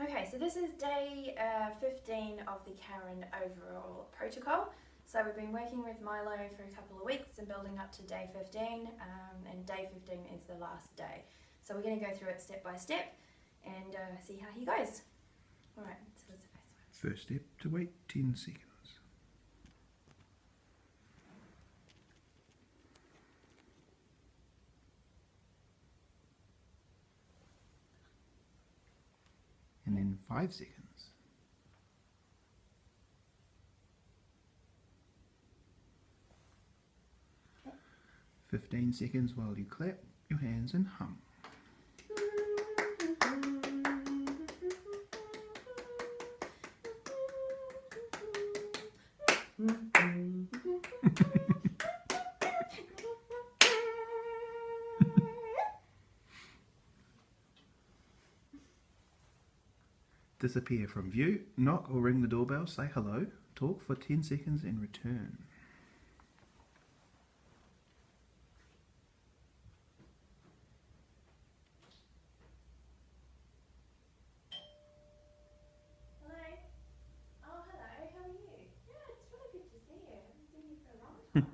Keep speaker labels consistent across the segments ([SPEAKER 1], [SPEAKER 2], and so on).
[SPEAKER 1] Okay, so this is day 15 of the Karen overall protocol. So we've been working with Milo for a couple of weeks and building up to day 15, and day 15 is the last day. So we're going to go through it step by step and see how he goes. Alright, so what's the first one?
[SPEAKER 2] First step, to wait 10 seconds. And then 5 seconds. 15 seconds while you clap your hands and hum. Disappear from view, knock or ring the doorbell, say hello, talk for 10 seconds and return.
[SPEAKER 1] Hello? Oh, hello, how are you? Yeah, it's really good to see you. I haven't seen you for a long time.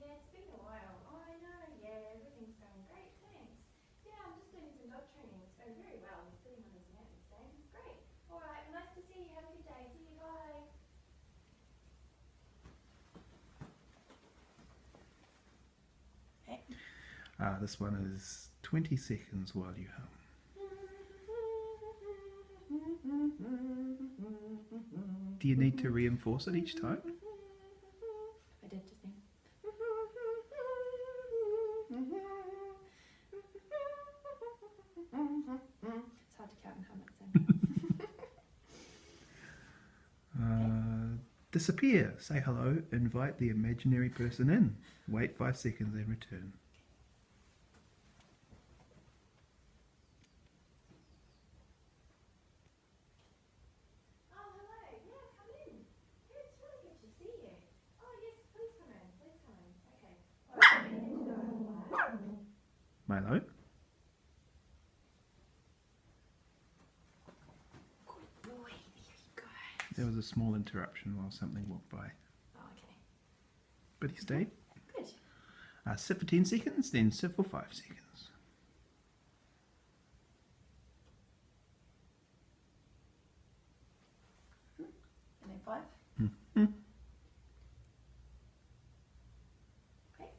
[SPEAKER 1] Yeah, it's been a while. Oh, I know, yeah, everything's going great, thanks. Yeah, I'm just doing some dog training. It's going very well. He's sitting on his mat and staying. It's great. Alright, nice to see you. Have a good day. See you, bye.
[SPEAKER 2] This one is 20 seconds while you hum. Do you need to reinforce it each time?
[SPEAKER 1] I did just then. It's hard to count and hum at the same time.
[SPEAKER 2] Disappear, say hello, invite the imaginary person in. Wait 5 seconds and return. Milo?
[SPEAKER 1] Good boy, there you go.
[SPEAKER 2] There was a small interruption while something walked by.
[SPEAKER 1] Oh, okay.
[SPEAKER 2] But he stayed.
[SPEAKER 1] Good.
[SPEAKER 2] Sit for 10 seconds, then sit for 5 seconds.
[SPEAKER 1] And then 5. Okay.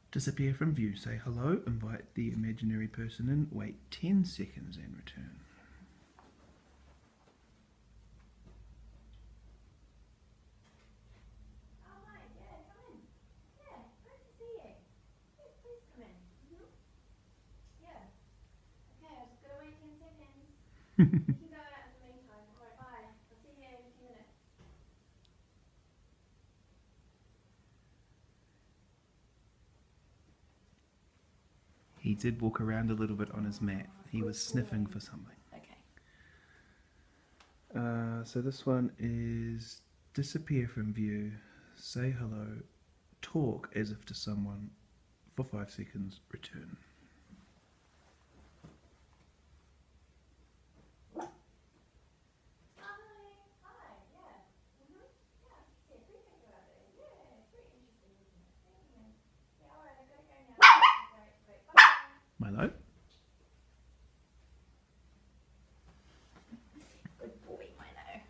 [SPEAKER 2] Disappear from view, say hello, invite the imaginary person in, wait 10 seconds and return.
[SPEAKER 1] Oh, hi, yeah, come in. Yeah, great to see you. Yes, please come in. Yeah. Okay, I've just got to wait 10 seconds. You can go out in the meantime. Alright, bye. I'll see you in a few minutes.
[SPEAKER 2] He did walk around a little bit on his mat. He was sniffing for something.
[SPEAKER 1] Okay.
[SPEAKER 2] So this one is disappear from view, say hello, talk as if to someone for 5 seconds, return.
[SPEAKER 1] Hi, yeah. Yeah, please don't go out there. Yeah, it's very interesting, isn't it? Yeah, alright, I've got to go now. Great, bye.
[SPEAKER 2] Milo?
[SPEAKER 1] Good boy, Milo.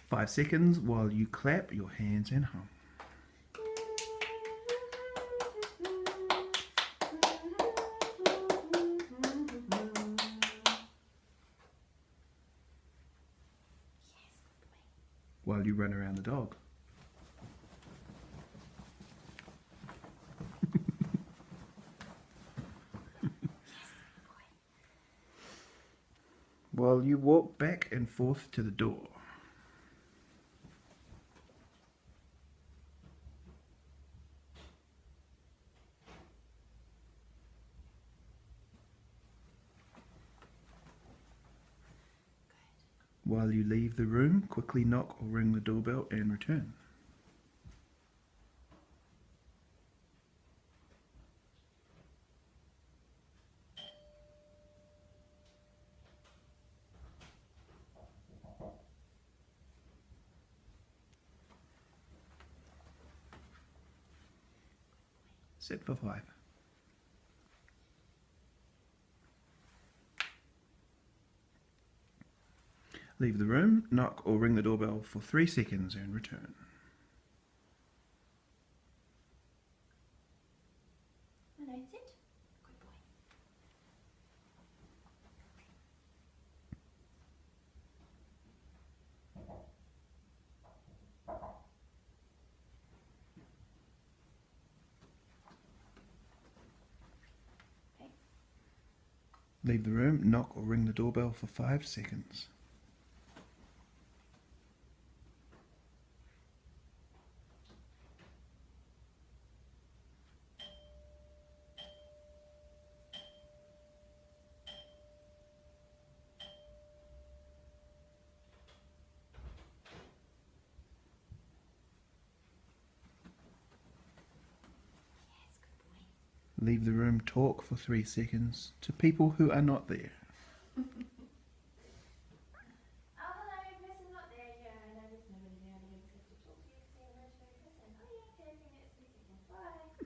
[SPEAKER 2] 5 seconds while you clap your hands and hum. While you run around the dog. While you walk back and forth to the door. While you leave the room, quickly knock or ring the doorbell and return. Set for 5. Leave the room, knock or ring the doorbell for 3 seconds and return.
[SPEAKER 1] Hello, sit. Good boy.
[SPEAKER 2] Leave the room, knock or ring the doorbell for 5 seconds.
[SPEAKER 1] Yes, good boy.
[SPEAKER 2] Leave the room, talk for 3 seconds to people who are not there.
[SPEAKER 1] Oh, hello, person not there. Yeah, I know there's nobody there. I just have to talk to you, say hello to a person. Oh, yeah, okay, see you next 3 seconds. Bye.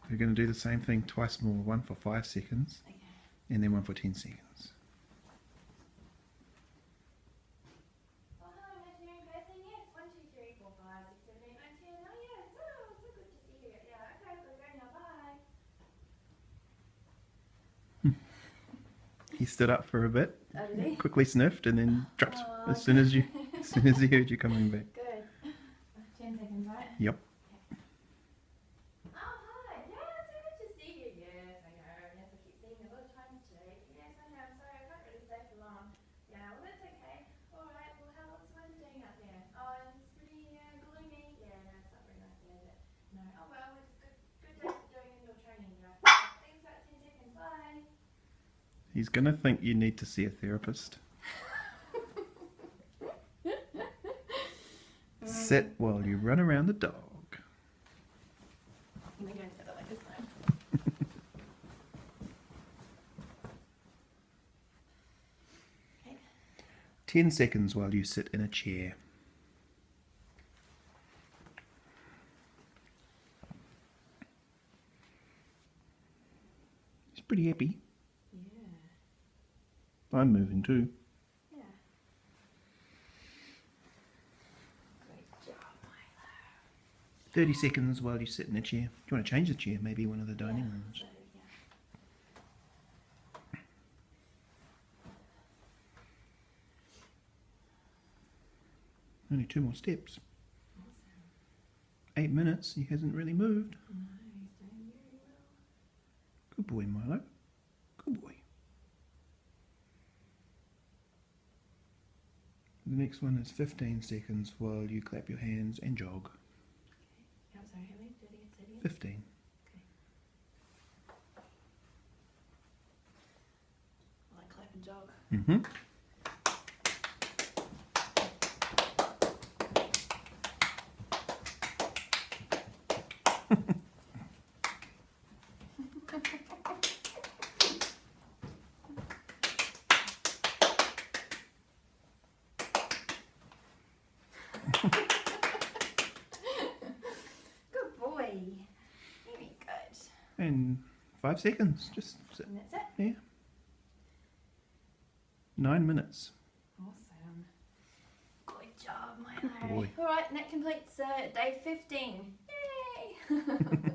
[SPEAKER 2] We're going to do the same thing twice more, one for 5 seconds
[SPEAKER 1] Okay.
[SPEAKER 2] and then one for 10 seconds.
[SPEAKER 1] Oh, hello, imaginary person. Yes, 1, 2, 3, 4, 5, 6, 7, 8, 9, 10. Oh, yeah, so good to see you. Yeah, okay, I've got to go now. Bye.
[SPEAKER 2] He stood up for a bit,
[SPEAKER 1] Oh, did he?
[SPEAKER 2] quickly sniffed and then dropped
[SPEAKER 1] Oh,
[SPEAKER 2] as soon as he heard you coming back.
[SPEAKER 1] Good. 10 seconds, right?
[SPEAKER 2] Yep.
[SPEAKER 1] Oh, hi. Yeah, so good to see you. Yes, I know. Yes, I keep seeing you a lot of times today. Yes, I know. I'm sorry. I can't really stay for long. Yeah, well, that's okay. All right. Well, what's the weather doing out there? Oh, it's pretty gloomy. Yeah, no, it's not very nice there, is it? No. Oh, well, it's good day for doing indoor training. Yeah. Thanks about 10 seconds. Bye.
[SPEAKER 2] He's going to think you need to see a therapist. Sit while you run around the dog.
[SPEAKER 1] I'm going to go into that like this time.
[SPEAKER 2] 10 seconds while you sit in a chair. He's pretty happy.
[SPEAKER 1] Yeah.
[SPEAKER 2] I'm moving too.
[SPEAKER 1] Yeah. Great job, Milo.
[SPEAKER 2] 30 seconds while you sit in a chair. Do you want to change the chair? Maybe one of the dining rooms.
[SPEAKER 1] So, yeah.
[SPEAKER 2] Only 2 more steps.
[SPEAKER 1] Awesome.
[SPEAKER 2] 8 minutes. He hasn't really moved.
[SPEAKER 1] No, he's doing very well.
[SPEAKER 2] Good boy, Milo. Good boy. The next one is 15 seconds while you clap your hands and jog.
[SPEAKER 1] Okay. I'm sorry, how many? 30 and 30?
[SPEAKER 2] 15.
[SPEAKER 1] Okay. I like clap and jog.
[SPEAKER 2] Mm-hmm.
[SPEAKER 1] Good boy. Very good.
[SPEAKER 2] And 5 seconds. Just sit.
[SPEAKER 1] And that's it?
[SPEAKER 2] Yeah. 9 minutes.
[SPEAKER 1] Awesome. Good job, Milo.
[SPEAKER 2] Good boy.
[SPEAKER 1] Alright, and that completes day 15. Yay!